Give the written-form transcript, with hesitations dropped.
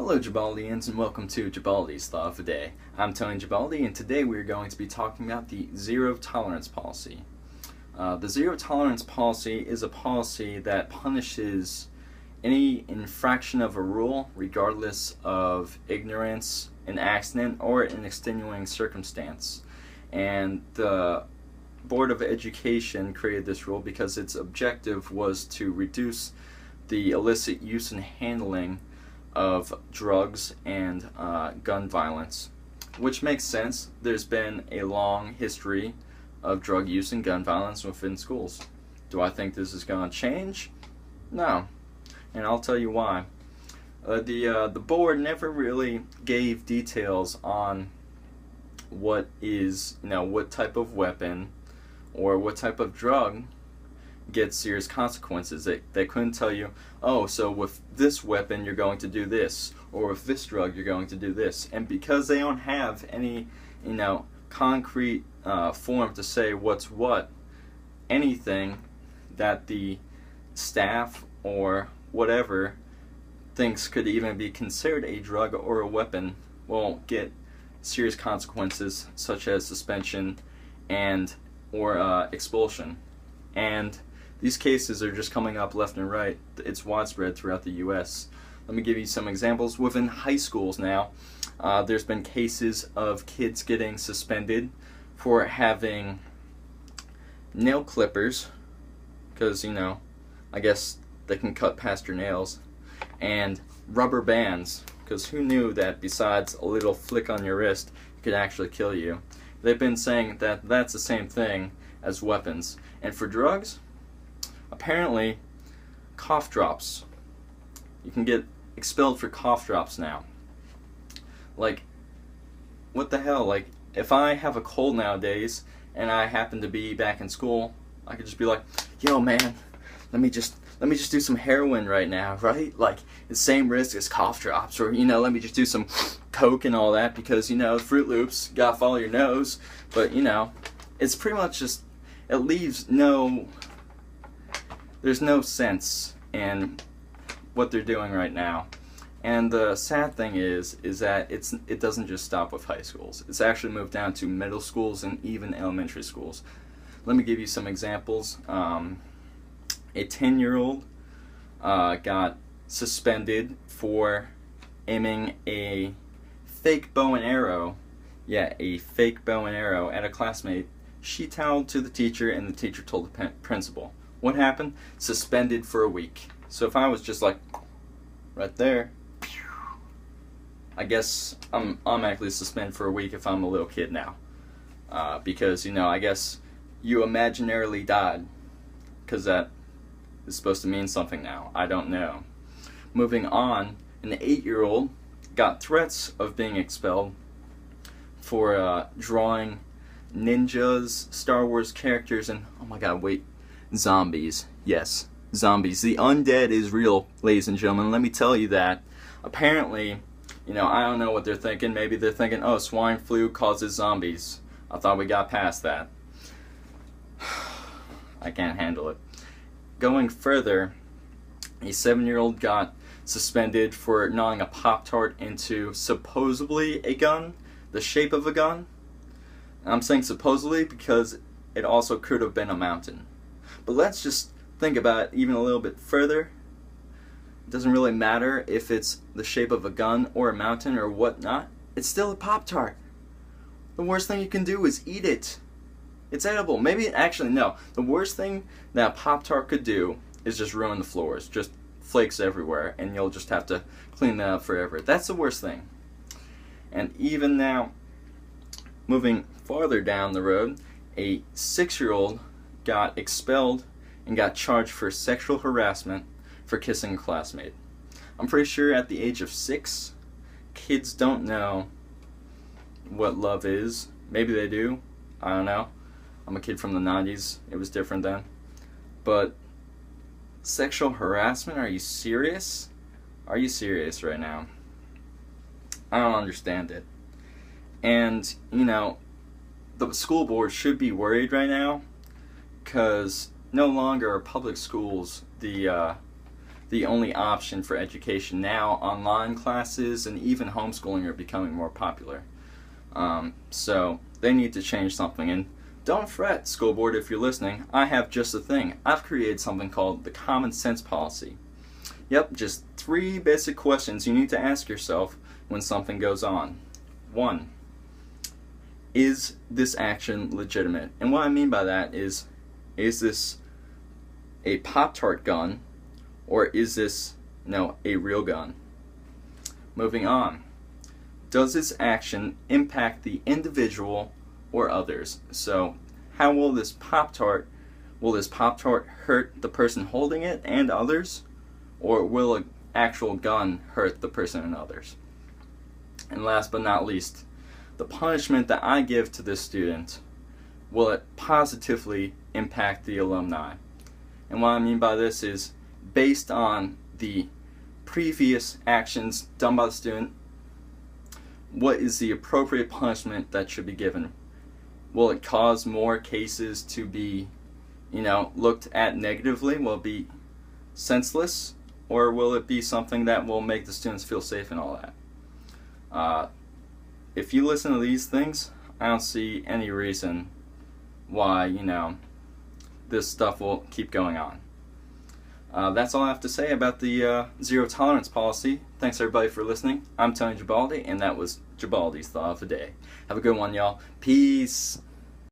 Hello Gibaldians and welcome to Gibaldi's Thought of the Day. I'm Tony Gibaldi and today we're going to be talking about the zero tolerance policy. The zero tolerance policy is a policy that punishes any infraction of a rule regardless of ignorance, an accident, or an extenuating circumstance. And the Board of Education created this rule because its objective was to reduce the illicit use and handling of drugs and gun violence, which makes sense. There's been a long history of drug use and gun violence within schools. Do I think this is going to change? No, and I'll tell you why. The board never really gave details on what type of weapon or what type of drug get serious consequences. They couldn't tell you, oh, so with this weapon you're going to do this, or with this drug you're going to do this. And because they don't have any, concrete form to say what's what, anything that the staff or whatever thinks could even be considered a drug or a weapon will get serious consequences such as suspension and or expulsion. And these cases are just coming up left and right. It's widespread throughout the U.S. Let me give you some examples. Within high schools now, there's been cases of kids getting suspended for having nail clippers, because, I guess they can cut past your nails, and rubber bands, because who knew that besides a little flick on your wrist, it could actually kill you. They've been saying that that's the same thing as weapons. And for drugs, apparently cough drops. You can get expelled for cough drops now. Like, what the hell? Like, if I have a cold nowadays and I happen to be back in school, I could just be like, yo man, let me just do some heroin right now, right? Like, the same risk as cough drops, or let me just do some coke and all that, because Fruit Loops gotta follow your nose. But it's pretty much just, it leaves there's no sense in what they're doing right now. And the sad thing is that it doesn't just stop with high schools. It's actually moved down to middle schools and even elementary schools. Let me give you some examples. A 10-year-old got suspended for aiming a fake bow and arrow. Yeah, a fake bow and arrow at a classmate. She told to the teacher, and the teacher told the principal. What happened? Suspended for a week. So if I was just like, right there, I guess I'm automatically suspended for a week if I'm a little kid now. Because, I guess you imaginarily died. Because that is supposed to mean something now. I don't know. Moving on, an 8-year-old got threats of being expelled for drawing ninjas, Star Wars characters, and oh my god, wait, zombies. Yes, zombies. The undead is real, ladies and gentlemen. Let me tell you that. Apparently, I don't know what they're thinking. Maybe they're thinking, oh, swine flu causes zombies. I thought we got past that. I can't handle it. Going further, a 7-year-old got suspended for gnawing a Pop-Tart into supposedly a gun, the shape of a gun. I'm saying supposedly because it also could have been a mountain. But let's just think about it even a little bit further. It doesn't really matter if it's the shape of a gun or a mountain or whatnot. It's still a Pop-Tart. The worst thing you can do is eat it. It's edible. Maybe, actually, no. The worst thing that a Pop-Tart could do is just ruin the floors. Just flakes everywhere, and you'll just have to clean that up forever. That's the worst thing. And even now, moving farther down the road, a 6-year-old got expelled and got charged for sexual harassment for kissing a classmate. I'm pretty sure at the age of 6, kids don't know what love is. Maybe they do. I don't know. I'm a kid from the 90s. It was different then. But sexual harassment? Are you serious? Are you serious right now? I don't understand it. And, the school board should be worried right now, because no longer are public schools the the only option for education now. Online classes and even homeschooling are becoming more popular. So they need to change something. And don't fret, school board, if you're listening. I have just the thing. I've created something called the common sense policy. Yep, just 3 basic questions you need to ask yourself when something goes on. 1. Is this action legitimate? And what I mean by that is this a Pop-Tart gun, or is this, a real gun? Moving on. Does this action impact the individual or others? So, how will this Pop-Tart hurt the person holding it and others? Or will an actual gun hurt the person and others? And last but not least, the punishment that I give to this student, will it positively impact the alumni? And what I mean by this is, based on the previous actions done by the student, what is the appropriate punishment that should be given? Will it cause more cases to be, looked at negatively? Will it be senseless? Or will it be something that will make the students feel safe and all that? If you listen to these things, I don't see any reason why, this stuff will keep going on. That's all I have to say about the zero tolerance policy. Thanks everybody for listening. I'm Tony Gibaldi, and that was Gibaldi's Thought of the Day. Have a good one, y'all. Peace.